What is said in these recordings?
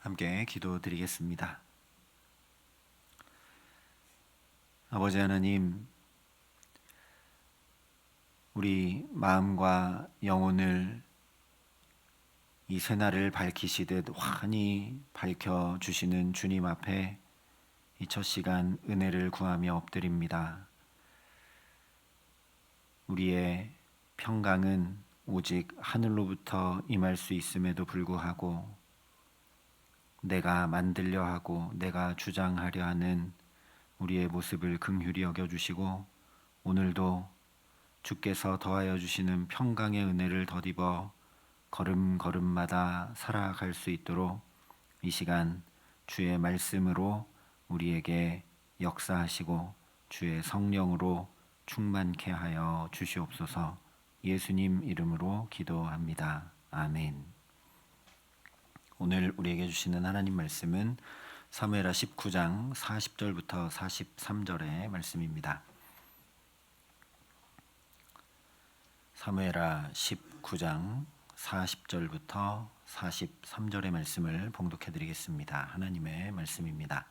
함께 기도드리겠습니다. 아버지 하나님, 우리 마음과 영혼을 이 새날을 밝히시듯 환히 밝혀주시는 주님 앞에 이 첫 시간 은혜를 구하며 엎드립니다. 우리의 평강은 오직 하늘로부터 임할 수 있음에도 불구하고 내가 만들려 하고 내가 주장하려 하는 우리의 모습을 긍휼히 여겨주시고 오늘도 주께서 더하여 주시는 평강의 은혜를 덧입어 걸음걸음마다 살아갈 수 있도록 이 시간 주의 말씀으로 우리에게 역사하시고 주의 성령으로 충만케 하여 주시옵소서. 예수님 이름으로 기도합니다. 아멘. 오늘 우리에게 주시는 하나님 말씀은 사무엘하 19장 40절부터 43절의 말씀입니다. 사무엘하 19장 40절부터 43절의 말씀을 봉독해 드리겠습니다. 하나님의 말씀입니다.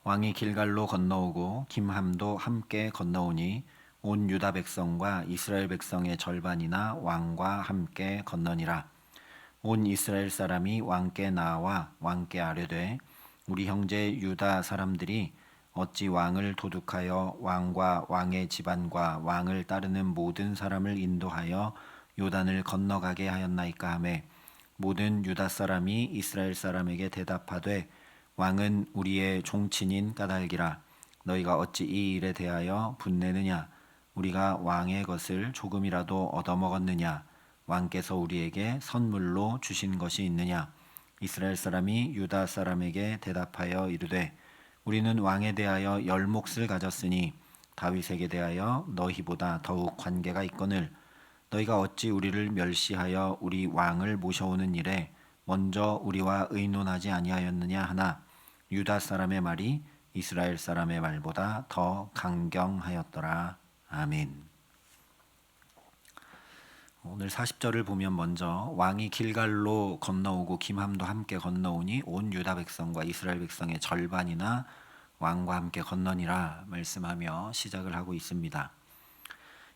왕이 길갈로 건너오고 김함도 함께 건너오니 온 유다 백성과 이스라엘 백성의 절반이나 왕과 함께 건너니라. 온 이스라엘 사람이 왕께 나와 왕께 아뢰되 우리 형제 유다 사람들이 어찌 왕을 도둑하여 왕과 왕의 집안과 왕을 따르는 모든 사람을 인도하여 요단을 건너가게 하였나이까 하매 모든 유다 사람이 이스라엘 사람에게 대답하되 왕은 우리의 종친인 까닭이라. 너희가 어찌 이 일에 대하여 분내느냐? 우리가 왕의 것을 조금이라도 얻어먹었느냐? 왕께서 우리에게 선물로 주신 것이 있느냐? 이스라엘 사람이 유다 사람에게 대답하여 이르되 우리는 왕에 대하여 열 몫을 가졌으니 다윗에게 대하여 너희보다 더욱 관계가 있거늘 너희가 어찌 우리를 멸시하여 우리 왕을 모셔오는 일에 먼저 우리와 의논하지 아니하였느냐 하나 유다 사람의 말이 이스라엘 사람의 말보다 더 강경하였더라. 아멘. 오늘 40절을 보면 먼저 왕이 길갈로 건너오고 김함도 함께 건너오니 온 유다 백성과 이스라엘 백성의 절반이나 왕과 함께 건너니라 말씀하며 시작을 하고 있습니다.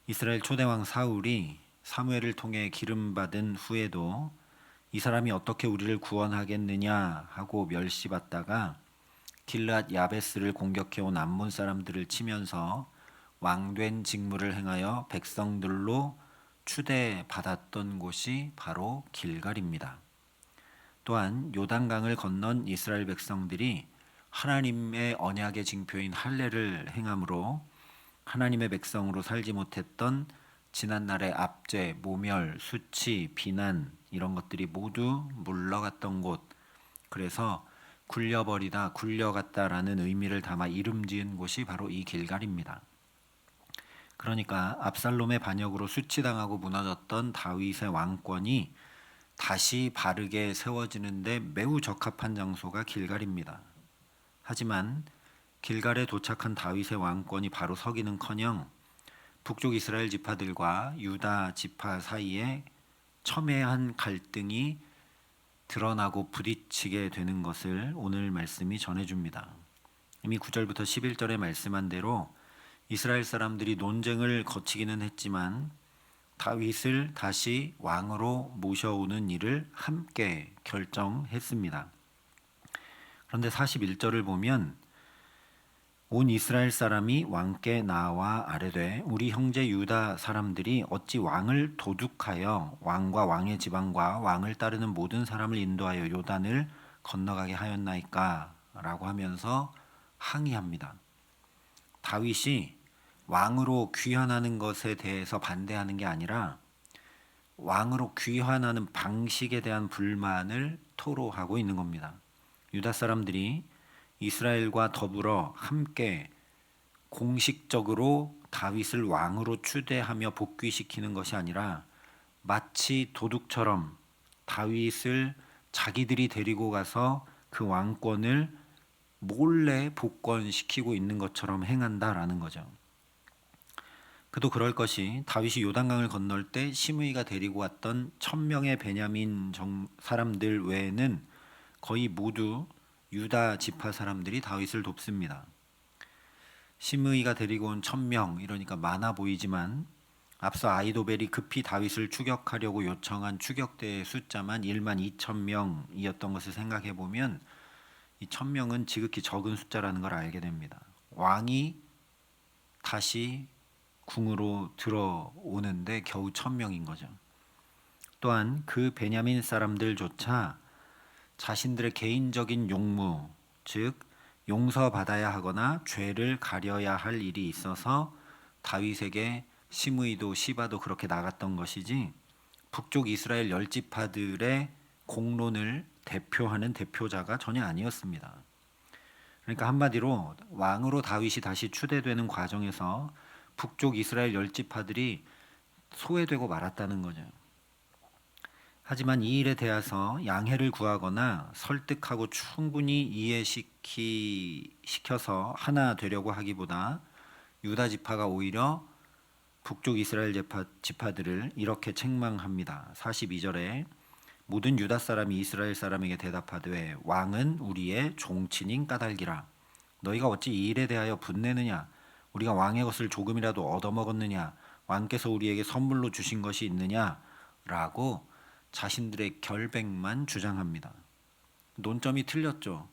이스라엘 초대왕 사울이 사무엘을 통해 기름받은 후에도 이 사람이 어떻게 우리를 구원하겠느냐 하고 멸시받다가 길앗 야베스를 공격해온 암몬 사람들을 치면서 왕된 직무를 행하여 백성들로 추대받았던 곳이 바로 길갈입니다. 또한 요단강을 건넌 이스라엘 백성들이 하나님의 언약의 징표인 할례를 행함으로 하나님의 백성으로 살지 못했던 지난날의 압제, 모멸, 수치, 비난 이런 것들이 모두 물러갔던 곳, 그래서 굴려버리다, 굴려갔다라는 의미를 담아 이름 지은 곳이 바로 이 길갈입니다. 그러니까 압살롬의 반역으로 수치당하고 무너졌던 다윗의 왕권이 다시 바르게 세워지는데 매우 적합한 장소가 길갈입니다. 하지만 길갈에 도착한 다윗의 왕권이 바로 서기는커녕 북쪽 이스라엘 지파들과 유다 지파 사이에 첨예한 갈등이 드러나고 부딪히게 되는 것을 오늘 말씀이 전해줍니다. 이미 9절부터 11절에 말씀한 대로 이스라엘 사람들이 논쟁을 거치기는 했지만 다윗을 다시 왕으로 모셔오는 일을 함께 결정했습니다. 그런데 41절을 보면 온 이스라엘 사람이 왕께 나와 아뢰되 우리 형제 유다 사람들이 어찌 왕을 도둑하여 왕과 왕의 지방과 왕을 따르는 모든 사람을 인도하여 요단을 건너가게 하였나이까 라고 하면서 항의합니다. 다윗이 왕으로 귀환하는 것에 대해서 반대하는 게 아니라 왕으로 귀환하는 방식에 대한 불만을 토로하고 있는 겁니다. 유다 사람들이 이스라엘과 더불어 함께 공식적으로 다윗을 왕으로 추대하며 복귀시키는 것이 아니라 마치 도둑처럼 다윗을 자기들이 데리고 가서 그 왕권을 몰래 복권시키고 있는 것처럼 행한다라는 거죠. 그도 그럴 것이 다윗이 요단강을 건널 때 시므이가 데리고 왔던 1000명의 베냐민 사람들 외에는 거의 모두 유다 지파 사람들이 다윗을 돕습니다. 시므이가 데리고 온 1000명, 이러니까 많아 보이지만 앞서 아이도벨이 급히 다윗을 추격하려고 요청한 추격대의 숫자만 12,000명이었던 것을 생각해 보면 이 1000명은 지극히 적은 숫자라는 걸 알게 됩니다. 왕이 다시 궁으로 들어오는데 겨우 1000명인 거죠. 또한 그 베냐민 사람들조차 자신들의 개인적인 용무, 즉 용서받아야 하거나 죄를 가려야 할 일이 있어서 다윗에게 시므이도 시바도 그렇게 나갔던 것이지 북쪽 이스라엘 열 지파들의 공론을 대표하는 대표자가 전혀 아니었습니다. 그러니까 한마디로 왕으로 다윗이 다시 추대되는 과정에서 북쪽 이스라엘 열 지파들이 소외되고 말았다는 거죠. 하지만 이 일에 대해서 양해를 구하거나 설득하고 충분히 이해시켜서 하나 되려고 하기보다 유다 지파가 오히려 북쪽 이스라엘 지파들을 이렇게 책망합니다. 42절에 모든 유다 사람이 이스라엘 사람에게 대답하되 왕은 우리의 종친인 까닭이라. 너희가 어찌 이 일에 대하여 분내느냐? 우리가 왕의 것을 조금이라도 얻어먹었느냐? 왕께서 우리에게 선물로 주신 것이 있느냐? 라고 자신들의 결백만 주장합니다. 논점이 틀렸죠.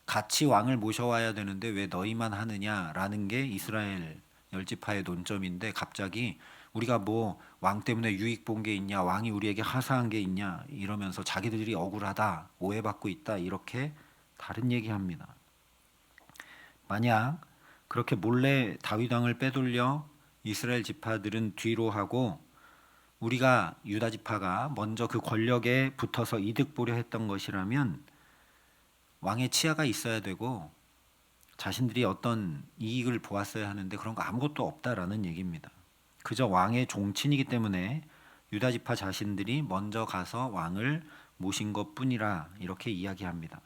같이 왕을 모셔와야 되는데 왜 너희만 하느냐라는 게 이스라엘 열지파의 논점인데 갑자기 우리가 뭐 왕 때문에 유익 본 게 있냐, 왕이 우리에게 하사한 게 있냐 이러면서 자기들이 억울하다, 오해받고 있다 이렇게 다른 얘기합니다. 만약 그렇게 몰래 다윗 왕을 빼돌려 이스라엘 지파들은 뒤로 하고 우리가 유다 지파가 먼저 그 권력에 붙어서 이득 보려 했던 것이라면 왕의 치하가 있어야 되고 자신들이 어떤 이익을 보았어야 하는데 그런 거 아무것도 없다라는 얘기입니다. 그저 왕의 종친이기 때문에 유다 지파 자신들이 먼저 가서 왕을 모신 것뿐이라 이렇게 이야기합니다.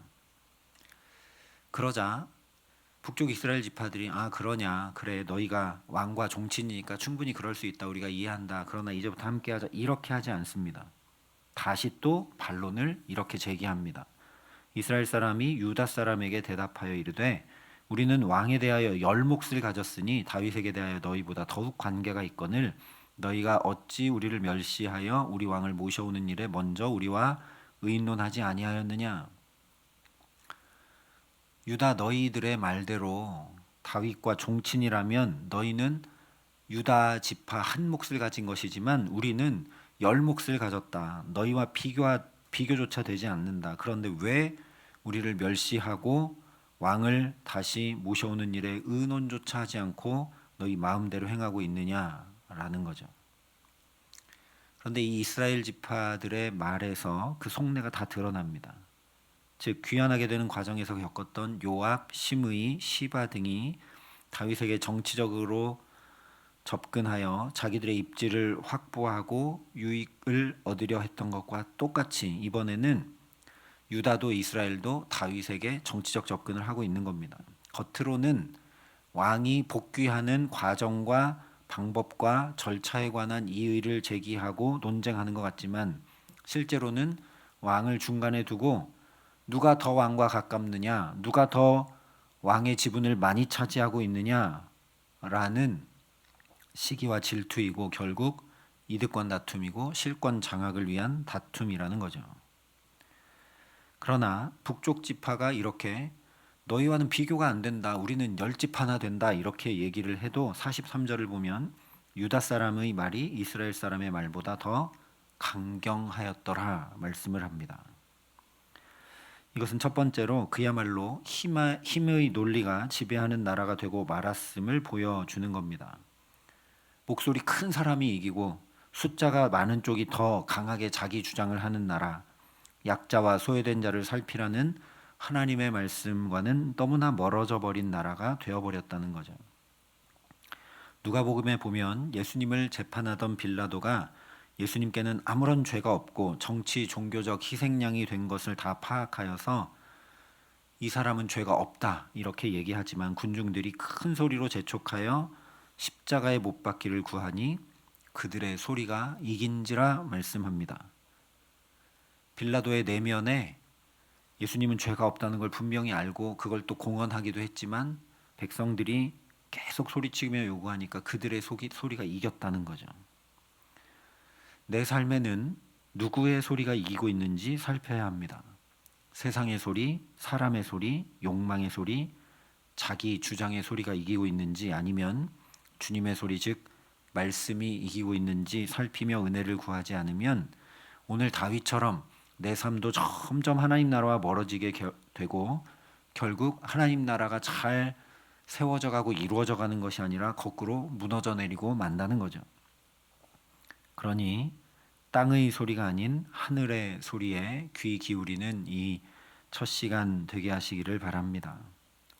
그러자 북쪽 이스라엘 지파들이 그러냐, 그래 너희가 왕과 종친이니까 충분히 그럴 수 있다, 우리가 이해한다, 그러나 이제부터 함께하자 이렇게 하지 않습니다. 다시 또 반론을 이렇게 제기합니다. 이스라엘 사람이 유다 사람에게 대답하여 이르되 우리는 왕에 대하여 열 몫을 가졌으니 다윗에게 대하여 너희보다 더욱 관계가 있거늘 너희가 어찌 우리를 멸시하여 우리 왕을 모셔오는 일에 먼저 우리와 의논하지 아니하였느냐? 유다 너희들의 말대로 다윗과 종친이라면 너희는 유다 지파 한 몫을 가진 것이지만 우리는 열 몫을 가졌다. 너희와 비교조차 되지 않는다. 그런데 왜 우리를 멸시하고 왕을 다시 모셔오는 일에 의논조차 하지 않고 너희 마음대로 행하고 있느냐라는 거죠. 그런데 이 이스라엘 지파들의 말에서 그 속내가 다 드러납니다. 즉 귀환하게 되는 과정에서 겪었던 요압, 시므이, 시바 등이 다윗에게 정치적으로 접근하여 자기들의 입지를 확보하고 유익을 얻으려 했던 것과 똑같이 이번에는 유다도 이스라엘도 다윗에게 정치적 접근을 하고 있는 겁니다. 겉으로는 왕이 복귀하는 과정과 방법과 절차에 관한 이의를 제기하고 논쟁하는 것 같지만 실제로는 왕을 중간에 두고 누가 더 왕과 가깝느냐, 누가 더 왕의 지분을 많이 차지하고 있느냐라는 시기와 질투이고 결국 이득권 다툼이고 실권 장악을 위한 다툼이라는 거죠. 그러나 북쪽 지파가 이렇게 너희와는 비교가 안 된다, 우리는 열집 하나 된다 이렇게 얘기를 해도 43절을 보면 유다 사람의 말이 이스라엘 사람의 말보다 더 강경하였더라 말씀을 합니다. 이것은 첫 번째로 그야말로 힘의 논리가 지배하는 나라가 되고 말았음을 보여주는 겁니다. 목소리 큰 사람이 이기고 숫자가 많은 쪽이 더 강하게 자기 주장을 하는 나라, 약자와 소외된 자를 살피라는 하나님의 말씀과는 너무나 멀어져 버린 나라가 되어버렸다는 거죠. 누가복음에 보면 예수님을 재판하던 빌라도가 예수님께는 아무런 죄가 없고 정치 종교적 희생양이 된 것을 다 파악하여서 이 사람은 죄가 없다 이렇게 얘기하지만 군중들이 큰 소리로 재촉하여 십자가에 못 박기를 구하니 그들의 소리가 이긴지라 말씀합니다. 빌라도의 내면에 예수님은 죄가 없다는 걸 분명히 알고 그걸 또 공언하기도 했지만 백성들이 계속 소리치며 요구하니까 그들의 소리가 이겼다는 거죠. 내 삶에는 누구의 소리가 이기고 있는지 살펴야 합니다. 세상의 소리, 사람의 소리, 욕망의 소리, 자기 주장의 소리가 이기고 있는지 아니면 주님의 소리 즉 말씀이 이기고 있는지 살피며 은혜를 구하지 않으면 오늘 다윗처럼 내 삶도 점점 하나님 나라와 멀어지게 되고 결국 하나님 나라가 잘 세워져 가고 이루어져 가는 것이 아니라 거꾸로 무너져 내리고 만다는 거죠. 그러니 땅의 소리가 아닌 하늘의 소리에 귀 기울이는 이 첫 시간 되게 하시기를 바랍니다.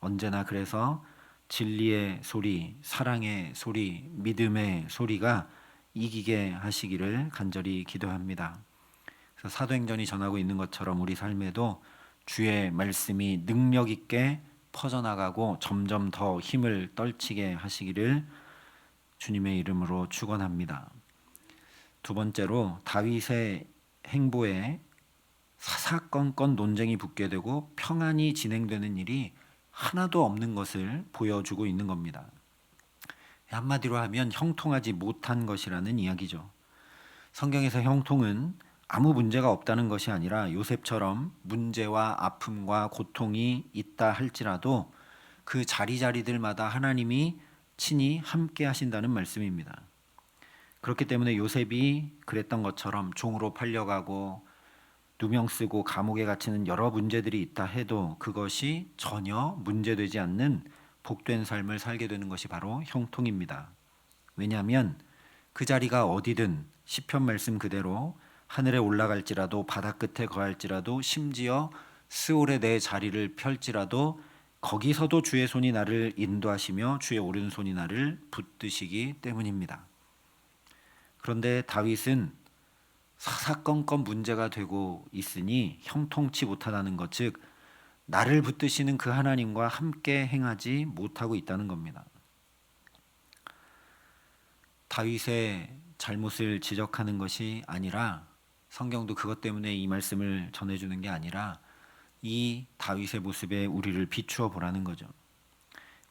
언제나 그래서 진리의 소리, 사랑의 소리, 믿음의 소리가 이기게 하시기를 간절히 기도합니다. 그래서 사도행전이 전하고 있는 것처럼 우리 삶에도 주의 말씀이 능력 있게 퍼져나가고 점점 더 힘을 떨치게 하시기를 주님의 이름으로 축원합니다. 두 번째로 다윗의 행보에 사사건건 논쟁이 붙게 되고 평안이 진행되는 일이 하나도 없는 것을 보여주고 있는 겁니다. 한마디로 하면 형통하지 못한 것이라는 이야기죠. 성경에서 형통은 아무 문제가 없다는 것이 아니라 요셉처럼 문제와 아픔과 고통이 있다 할지라도 그 자리자리들마다 하나님이 친히 함께 하신다는 말씀입니다. 그렇기 때문에 요셉이 그랬던 것처럼 종으로 팔려가고 누명 쓰고 감옥에 갇히는 여러 문제들이 있다 해도 그것이 전혀 문제되지 않는 복된 삶을 살게 되는 것이 바로 형통입니다. 왜냐하면 그 자리가 어디든 시편 말씀 그대로 하늘에 올라갈지라도 바다 끝에 거할지라도 심지어 스올에 내 자리를 펼지라도 거기서도 주의 손이 나를 인도하시며 주의 오른손이 나를 붙드시기 때문입니다. 그런데 다윗은 사사건건 문제가 되고 있으니 형통치 못하다는 것, 즉 나를 붙드시는 그 하나님과 함께 행하지 못하고 있다는 겁니다. 다윗의 잘못을 지적하는 것이 아니라 성경도 그것 때문에 이 말씀을 전해주는 게 아니라 이 다윗의 모습에 우리를 비추어 보라는 거죠.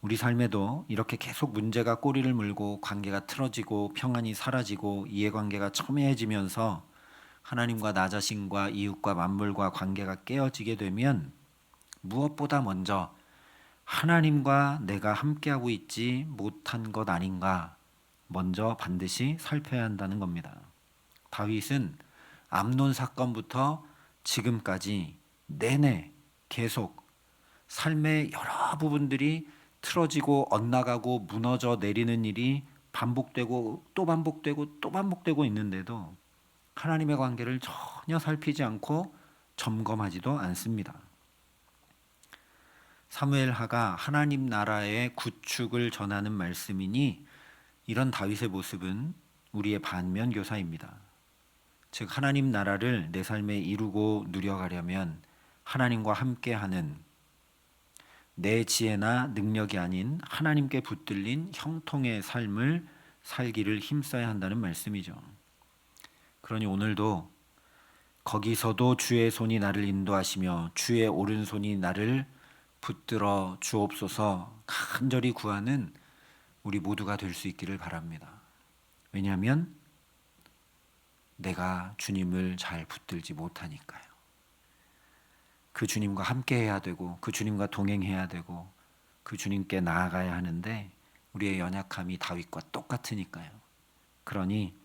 우리 삶에도 이렇게 계속 문제가 꼬리를 물고 관계가 틀어지고 평안이 사라지고 이해관계가 첨예해지면서 하나님과 나 자신과 이웃과 만물과 관계가 깨어지게 되면 무엇보다 먼저 하나님과 내가 함께하고 있지 못한 것 아닌가 먼저 반드시 살펴야 한다는 겁니다. 다윗은 암논 사건부터 지금까지 내내 계속 삶의 여러 부분들이 틀어지고 엇나가고 무너져 내리는 일이 반복되고 또 반복되고 또 반복되고 있는데도 하나님의 관계를 전혀 살피지 않고 점검하지도 않습니다. 사무엘하가 하나님 나라의 구축을 전하는 말씀이니 이런 다윗의 모습은 우리의 반면 교사입니다. 즉 하나님 나라를 내 삶에 이루고 누려가려면 하나님과 함께하는 내 지혜나 능력이 아닌 하나님께 붙들린 형통의 삶을 살기를 힘써야 한다는 말씀이죠. 그러니 오늘도 거기서도 주의 손이 나를 인도하시며 주의 오른손이 나를 붙들어 주옵소서 간절히 구하는 우리 모두가 될 수 있기를 바랍니다. 왜냐하면 내가 주님을 잘 붙들지 못하니까요. 그 주님과 함께 해야 되고 그 주님과 동행해야 되고 그 주님께 나아가야 하는데 우리의 연약함이 다윗과 똑같으니까요. 그러니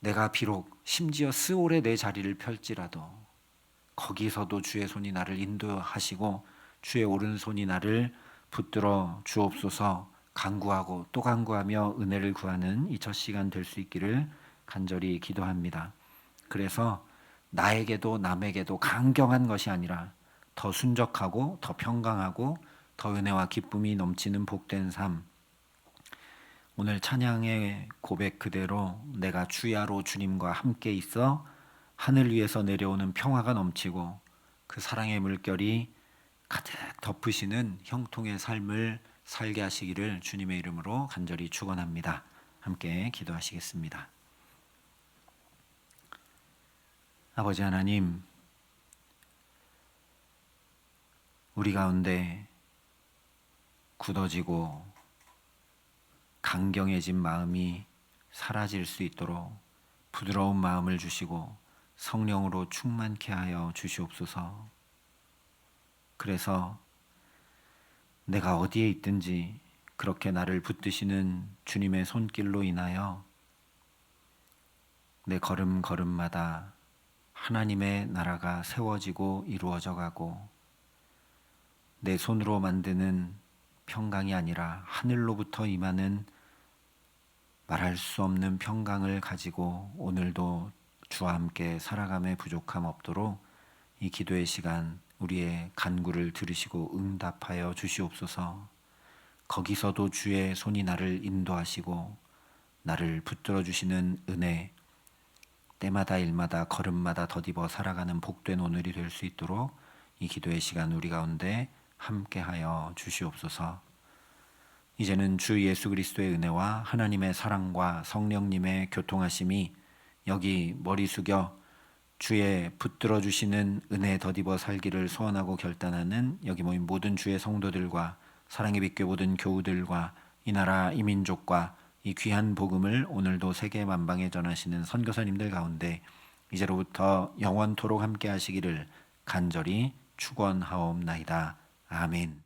내가 비록 심지어 스올에 내 자리를 펼지라도 거기서도 주의 손이 나를 인도하시고 주의 오른손이 나를 붙들어 주옵소서 간구하고 또 간구하며 은혜를 구하는 이 첫 시간 될 수 있기를 간절히 기도합니다. 그래서 나에게도 남에게도 강경한 것이 아니라 더 순적하고 더 평강하고 더 은혜와 기쁨이 넘치는 복된 삶, 오늘 찬양의 고백 그대로 내가 주야로 주님과 함께 있어 하늘 위에서 내려오는 평화가 넘치고 그 사랑의 물결이 가득 덮으시는 형통의 삶을 살게 하시기를 주님의 이름으로 간절히 축원합니다. 함께 기도하시겠습니다. 아버지 하나님, 우리 가운데 굳어지고 강경해진 마음이 사라질 수 있도록 부드러운 마음을 주시고 성령으로 충만케 하여 주시옵소서. 그래서 내가 어디에 있든지 그렇게 나를 붙드시는 주님의 손길로 인하여 내 걸음걸음마다 하나님의 나라가 세워지고 이루어져 가고 내 손으로 만드는 평강이 아니라 하늘로부터 임하는 말할 수 없는 평강을 가지고 오늘도 주와 함께 살아감에 부족함 없도록 이 기도의 시간 우리의 간구를 들으시고 응답하여 주시옵소서. 거기서도 주의 손이 나를 인도하시고 나를 붙들어 주시는 은혜, 때마다 일마다 걸음마다 더디어 살아가는 복된 오늘이 될 수 있도록 이 기도의 시간 우리 가운데 함께하여 주시옵소서. 이제는 주 예수 그리스도의 은혜와 하나님의 사랑과 성령님의 교통하심이 여기 머리 숙여 주의 붙들어 주시는 은혜 더디어 살기를 소원하고 결단하는 여기 모인 모든 주의 성도들과 사랑의 빛교회 모든 교우들과 이 나라 이 민족과 이 귀한 복음을 오늘도 세계 만방에 전하시는 선교사님들 가운데 이제로부터 영원토록 함께 하시기를 간절히 축원하옵나이다. 아멘.